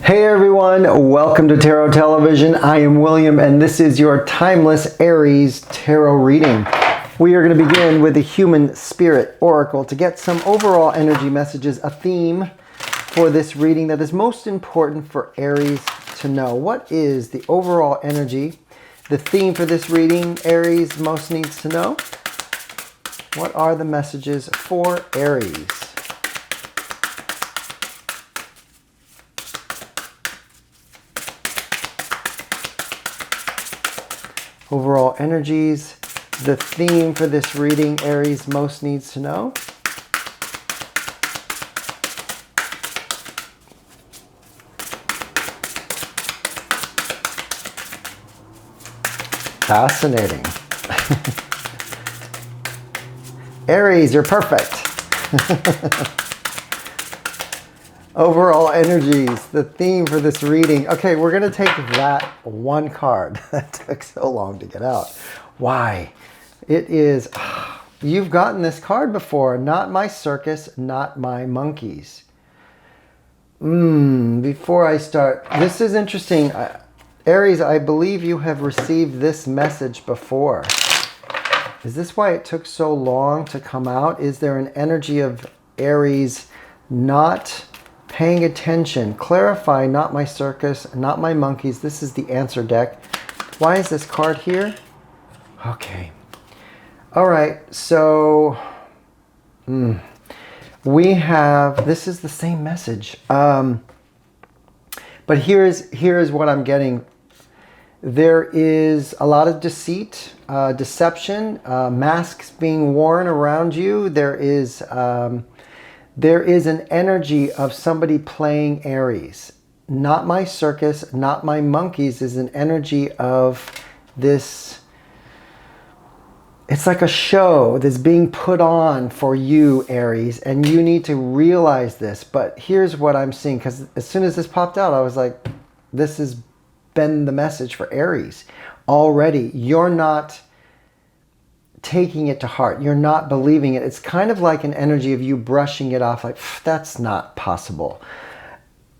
Hey everyone, welcome to Tarot Television. I am William and this is your timeless Aries tarot reading. We are going to begin with the Human Spirit Oracle to get some overall energy messages, a theme for this reading that is most important for Aries to know. What is the overall energy, the theme for this reading Aries most needs to know? What are the messages for Aries? Overall energies, the theme for this reading Aries most needs to know. Fascinating. Aries, you're perfect. Overall energies, the theme for this reading. Okay, we're going to take that one card that took so long to get out. Why? It is, you've gotten this card before. Not my circus, not my monkeys. Before I start, this is interesting. Aries, I believe you have received this message before. Is this why it took so long to come out? Is there an energy of Aries not paying attention? Clarify, not my circus, not my monkeys. This is the answer deck. Why is this card here? Okay. All right. So we have, this is the same message. But here is what I'm getting. There is a lot of deceit, deception, masks being worn around you. There is an energy of somebody playing Aries. Not my circus, not my monkeys is an energy of this. It's like a show that's being put on for you, Aries, and you need to realize this. But here's what I'm seeing, because as soon as this popped out, I was like, this has been the message for Aries already. You're not taking it to heart. You're not believing it. It's kind of like an energy of you brushing it off like, that's not possible.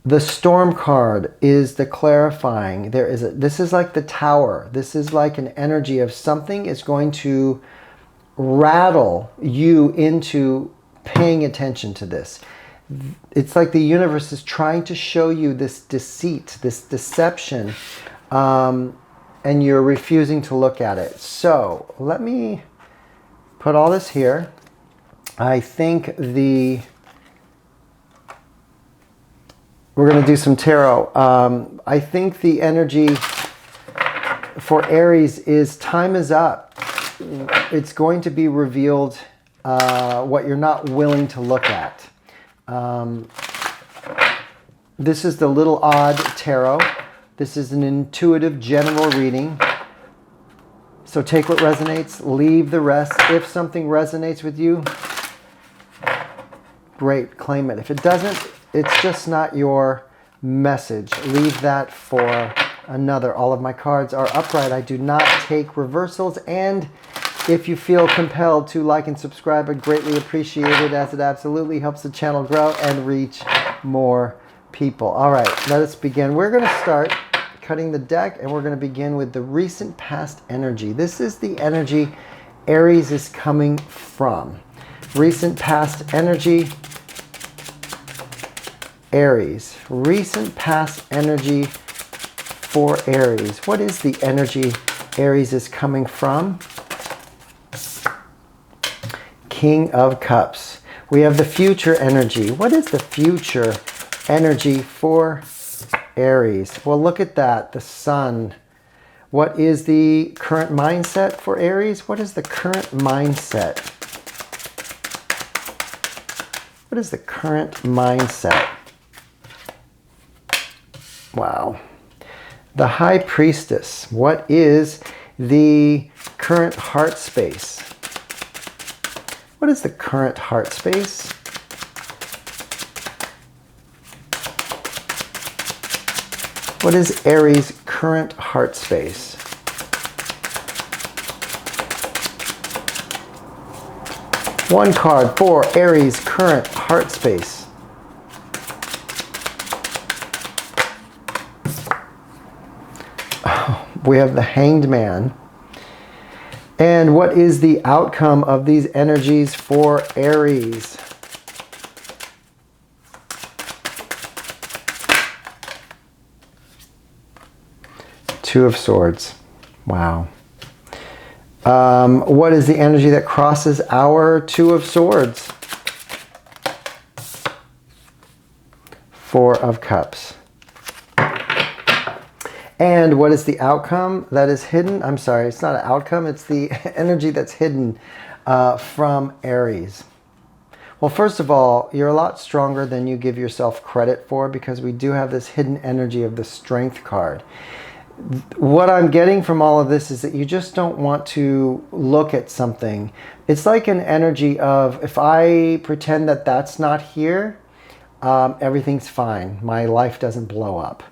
The Storm card is the clarifying. This is like the Tower. This is like an energy of something is going to rattle you into paying attention to this. It's like the universe is trying to show you this deceit, this deception, and you're refusing to look at it. So let me put all this here. I think we're going to do some tarot. I think the energy for Aries is time is up. It's going to be revealed what you're not willing to look at. This is the Little Odd Tarot. This is an intuitive general reading. So take what resonates, leave the rest. If something resonates with you, great, claim it. If it doesn't, it's just not your message. Leave that for another. All of my cards are upright. I do not take reversals. And if you feel compelled to like and subscribe, I'd greatly appreciate it, as it absolutely helps the channel grow and reach more people. All right, let us begin. We're going to start cutting the deck, and we're going to begin with the recent past energy. This is the energy Aries is coming from. Recent past energy, Aries. Recent past energy for Aries. What is the energy Aries is coming from? King of Cups. We have the future energy. What is the future energy for Aries? Well, look at that. The Sun. What is the current mindset for Aries? What is the current mindset? What is the current mindset? Wow. The High Priestess. What is the current heart space? What is the current heart space? What is Aries' current heart space? One card for Aries' current heart space. We have the Hanged Man. And what is the outcome of these energies for Aries? Two of Swords. Wow. What is the energy that crosses our Two of Swords? Four of Cups. And what is the outcome that is hidden? I'm sorry, it's not an outcome. It's the energy that's hidden from Aries. Well, first of all, you're a lot stronger than you give yourself credit for, because we do have this hidden energy of the Strength card. What I'm getting from all of this is that you just don't want to look at something. It's like an energy of, if I pretend that that's not here, everything's fine. My life doesn't blow up.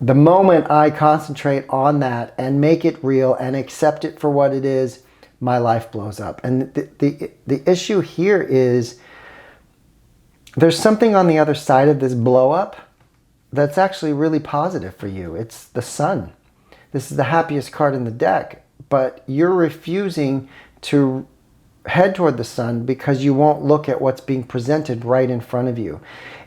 The moment I concentrate on that and make it real and accept it for what it is, my life blows up. And the issue here is there's something on the other side of this blow up that's actually really positive for you. It's the Sun. This is the happiest card in the deck, but you're refusing to head toward the Sun because you won't look at what's being presented right in front of you.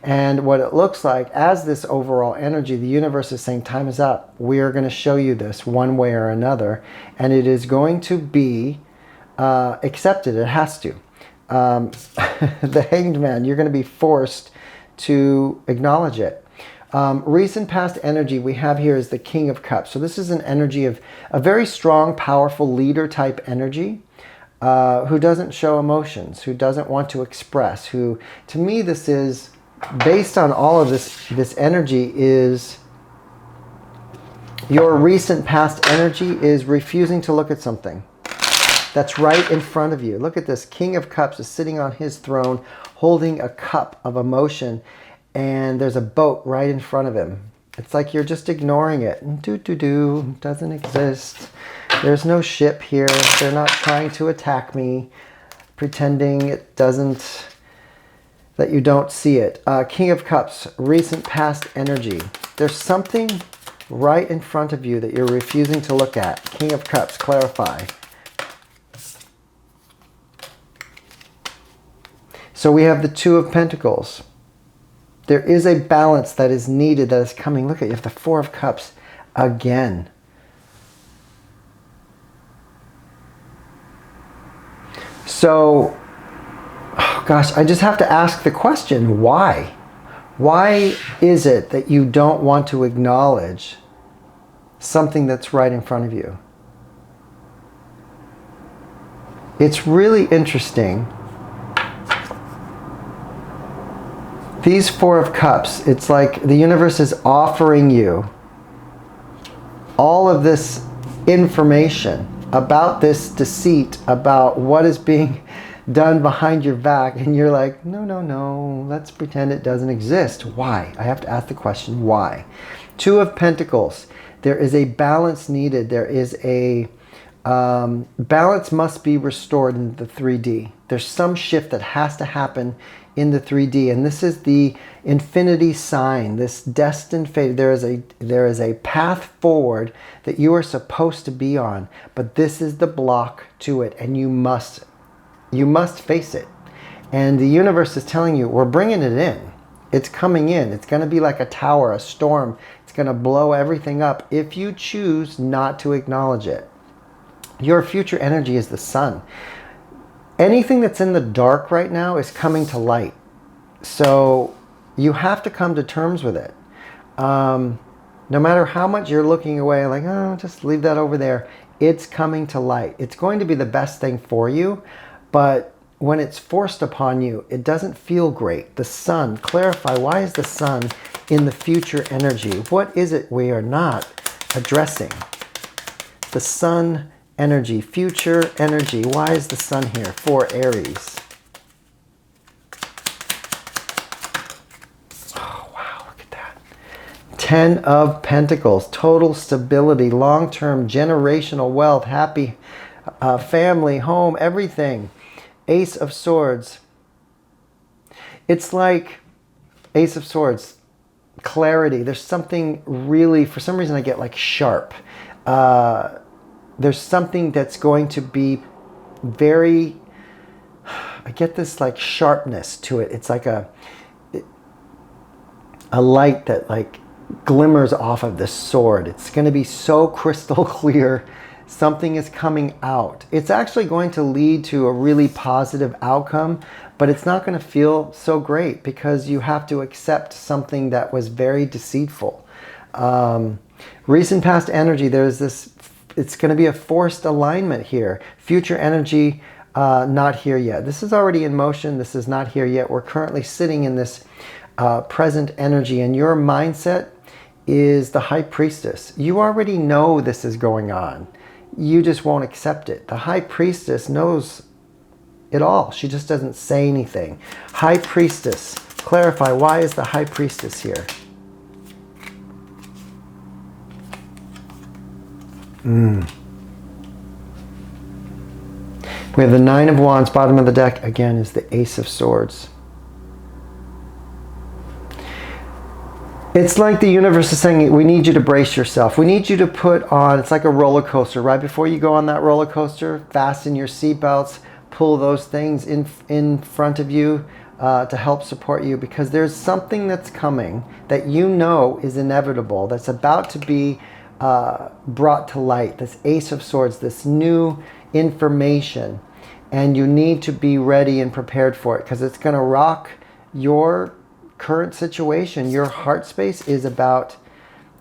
And what it looks like as this overall energy, the universe is saying, time is up. We are going to show you this one way or another, and it is going to be accepted. It has to. The Hanged Man, you're going to be forced to acknowledge it. Recent past energy we have here is the King of Cups. So this is an energy of a very strong, powerful leader type energy. Who doesn't show emotions, who doesn't want to express, who, to me, this is, based on all of this energy, is your recent past energy is refusing to look at something that's right in front of you. Look at this. King of Cups is sitting on his throne holding a cup of emotion, and there's a boat right in front of him. It's like you're just ignoring it. Doesn't exist. There's no ship here. They're not trying to attack me. Pretending it doesn't, that you don't see it. King of Cups, recent past energy. There's something right in front of you that you're refusing to look at. King of Cups, clarify. So we have the Two of Pentacles. There is a balance that is needed, that is coming. Look at, you have the Four of Cups again. So, oh gosh, I just have to ask the question, why? Why is it that you don't want to acknowledge something that's right in front of you? It's really interesting. These Four of Cups, it's like the universe is offering you all of this information about this deceit, about what is being done behind your back, and you're like, no, let's pretend it doesn't exist. Why? I have to ask the question, why? Two of Pentacles, there is a balance needed. There is a balance must be restored in the 3D. There's some shift that has to happen in the 3D, and this is the infinity sign, this destined fate. There is a path forward that you are supposed to be on, but this is the block to it, and you must face it. And the universe is telling you, we're bringing it in. It's coming in. It's going to be like a tower, a storm. It's going to blow everything up if you choose not to acknowledge it. Your future energy is the Sun. Anything that's in the dark right now is coming to light. So you have to come to terms with it. No matter how much you're looking away, like, oh, just leave that over there. It's coming to light. It's going to be the best thing for you. But when it's forced upon you, it doesn't feel great. The Sun, clarify, why is the Sun in the future energy? What is it we are not addressing? The Sun energy, future energy. Why is the Sun here for Aries? Oh, wow, look at that. 10 of Pentacles, total stability, long-term, generational wealth, happy family, home, everything. Ace of Swords. It's like Ace of Swords. clarity. There's something really, for some reason I get like sharp. There's something that's going to be very, I get this like sharpness to it. It's like a light that like glimmers off of this sword. It's going to be so crystal clear. Something is coming out. It's actually going to lead to a really positive outcome, but it's not going to feel so great because you have to accept something that was very deceitful. Recent past energy, there's this, it's going to be a forced alignment here. Future energy, not here yet. This is already in motion. This is not here yet. We're currently sitting in this present energy, and your mindset is the High Priestess. You already know this is going on. You just won't accept it. The High Priestess knows it all. She just doesn't say anything. High Priestess. Clarify, why is the High Priestess here? We have the Nine of Wands. Bottom of the deck, again, is the Ace of Swords. It's like the universe is saying, we need you to brace yourself. We need you to put on, it's like a roller coaster. Right before you go on that roller coaster, fasten your seatbelts, pull those things in front of you to help support you, because there's something that's coming that you know is inevitable, that's about to be brought to light. This Ace of Swords, this new information, and you need to be ready and prepared for it, because it's going to rock your current situation. Your heart space is about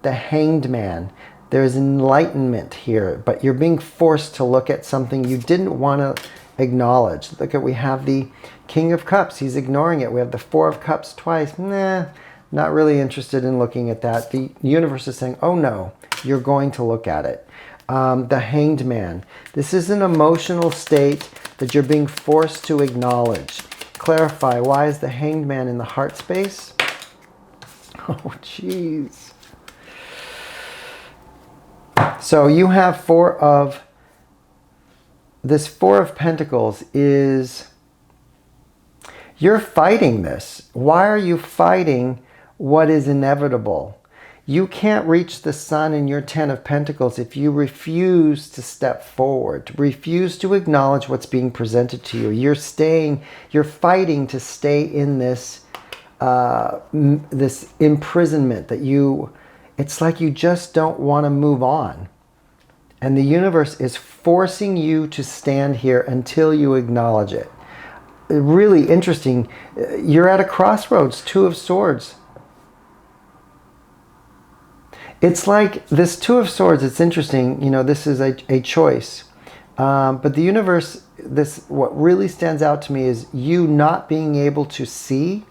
the Hanged Man. There's enlightenment here, but you're being forced to look at something you didn't want to acknowledge. Look at, we have the King of Cups. He's ignoring it. We have the Four of Cups twice. Nah, not really interested in looking at that. The universe is saying, oh no, you're going to look at it. The Hanged Man. This is an emotional state that you're being forced to acknowledge. Clarify, why is the Hanged Man in the heart space? Oh, jeez. So you have this Four of Pentacles is, you're fighting this. Why are you fighting what is inevitable? You can't reach the sun in your Ten of Pentacles if you refuse to step forward, refuse to acknowledge what's being presented to you. You're fighting to stay in this this imprisonment that it's like you just don't want to move on. And the universe is forcing you to stand here until you acknowledge it. Really interesting. You're at a crossroads, Two of Swords. It's like this Two of Swords, it's interesting, you know, this is a choice. But the universe, what really stands out to me is you not being able to see.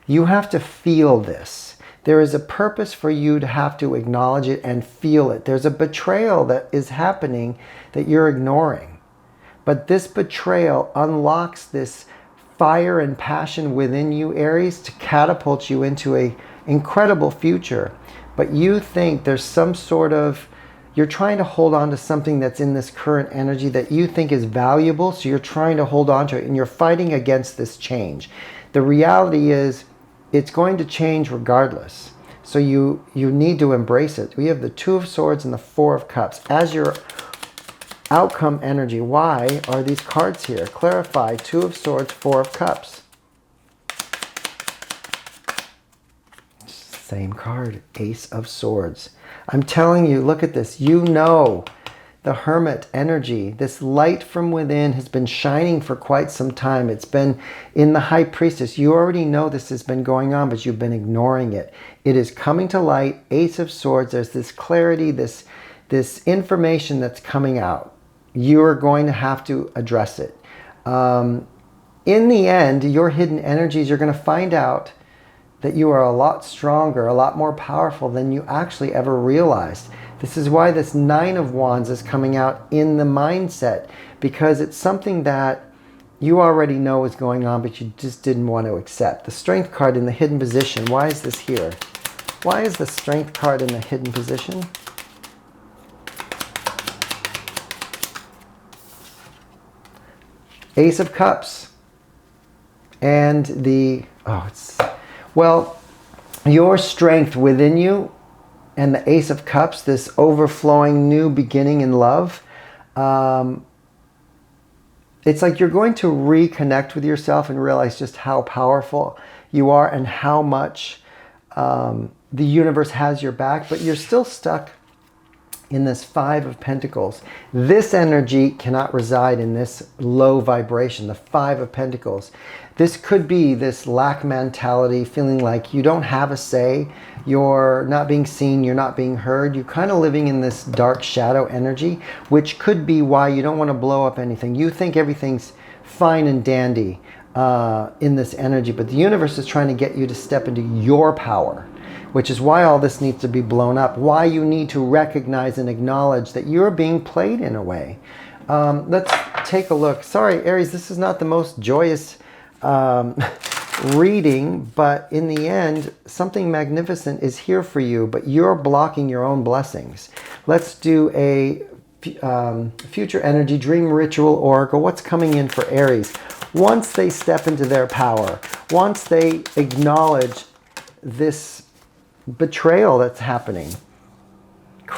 You have to feel this. There is a purpose for you to have to acknowledge it and feel it. There's a betrayal that is happening that you're ignoring. But this betrayal unlocks this fire and passion within you, Aries, to catapult you into an incredible future. But you think there's some sort of, you're trying to hold on to something that's in this current energy that you think is valuable, so you're trying to hold on to it, and you're fighting against this change. The reality is, it's going to change regardless. So you need to embrace it. We have the Two of Swords and the Four of Cups. As your outcome energy, why are these cards here? Clarify, Two of Swords, Four of Cups. Same card, Ace of Swords. I'm telling you, look at this. You know the Hermit energy, this light from within has been shining for quite some time. It's been in the High Priestess. You already know this has been going on, but you've been ignoring it. It is coming to light, Ace of Swords. There's this clarity, this information that's coming out. You're going to have to address it. In the end, your hidden energies, you're going to find out that you are a lot stronger, a lot more powerful than you actually ever realized. This is why this Nine of Wands is coming out in the mindset, because it's something that you already know is going on, but you just didn't want to accept. The Strength card in the hidden position. Why is this here? Why is the Strength card in the hidden position? Ace of Cups. And the, well, your strength within you and the Ace of Cups, this overflowing new beginning in love, it's like you're going to reconnect with yourself and realize just how powerful you are and how much the universe has your back, but you're still stuck in this Five of Pentacles. This energy cannot reside in this low vibration, the Five of Pentacles. This could be this lack mentality, feeling like you don't have a say, you're not being seen, you're not being heard, you're kind of living in this dark shadow energy, which could be why you don't want to blow up anything. You think everything's fine and dandy in this energy, but the universe is trying to get you to step into your power, which is why all this needs to be blown up, why you need to recognize and acknowledge that you're being played in a way. Let's take a look. Sorry, Aries, this is not the most joyous reading, but in the end, something magnificent is here for you, but you're blocking your own blessings. Let's do a future energy dream ritual oracle. What's coming in for Aries? Once they step into their power, once they acknowledge this betrayal that's happening,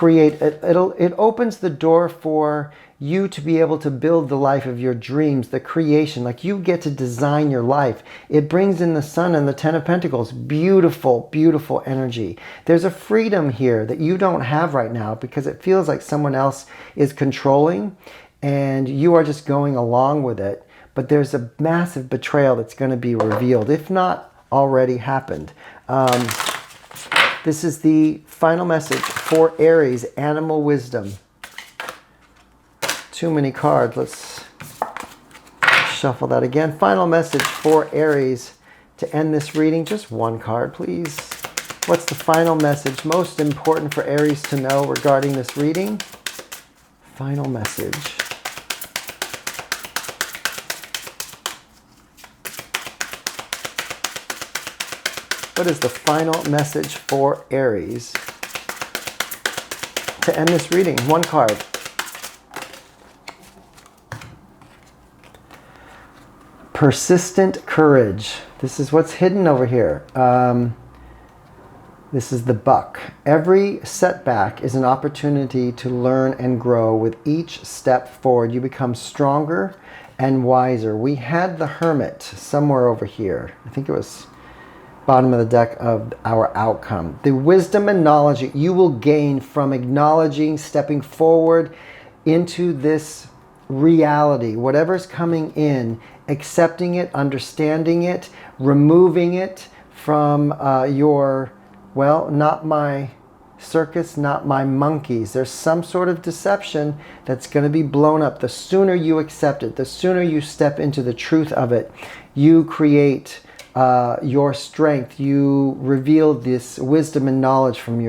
it opens the door for you to be able to build the life of your dreams, the creation, like you get to design your life. It brings in the Sun and the Ten of Pentacles. Beautiful, beautiful energy. There's a freedom here that you don't have right now because it feels like someone else is controlling and you are just going along with it. But there's a massive betrayal that's going to be revealed, if not already happened. This is the final message for Aries, animal wisdom. Too many cards. Let's shuffle that again. Final message for Aries to end this reading. Just one card, please. What's the final message most important for Aries to know regarding this reading? Final message. What is the final message for Aries to end this reading? One card. Persistent courage. This is what's hidden over here. This is the buck. Every setback is an opportunity to learn and grow. With each step forward, you become stronger and wiser. We had the Hermit somewhere over here. I think it was bottom of the deck of our outcome. The wisdom and knowledge that you will gain from acknowledging, stepping forward into this reality, whatever's coming in, accepting it, understanding it, removing it from your, well, not my circus, not my monkeys. There's some sort of deception that's going to be blown up. The sooner you accept it, the sooner you step into the truth of it, you create your strength. You reveal this wisdom and knowledge from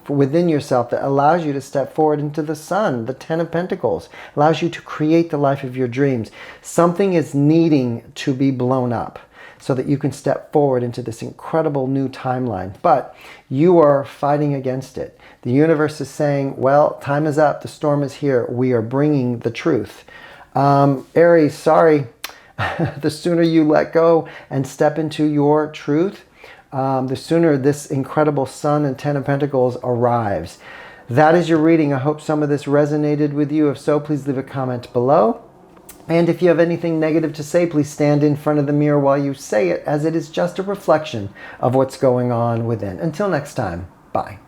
within yourself that allows you to step forward into the Sun, the Ten of Pentacles, allows you to create the life of your dreams. Something is needing to be blown up so that you can step forward into this incredible new timeline. But you are fighting against it. The universe is saying, well, time is up. The storm is here. We are bringing the truth. Aries, sorry. The sooner you let go and step into your truth, the sooner this incredible Sun and Ten of Pentacles arrives. That is your reading. I hope some of this resonated with you. If so, please leave a comment below. And if you have anything negative to say, please stand in front of the mirror while you say it, as it is just a reflection of what's going on within. Until next time, bye.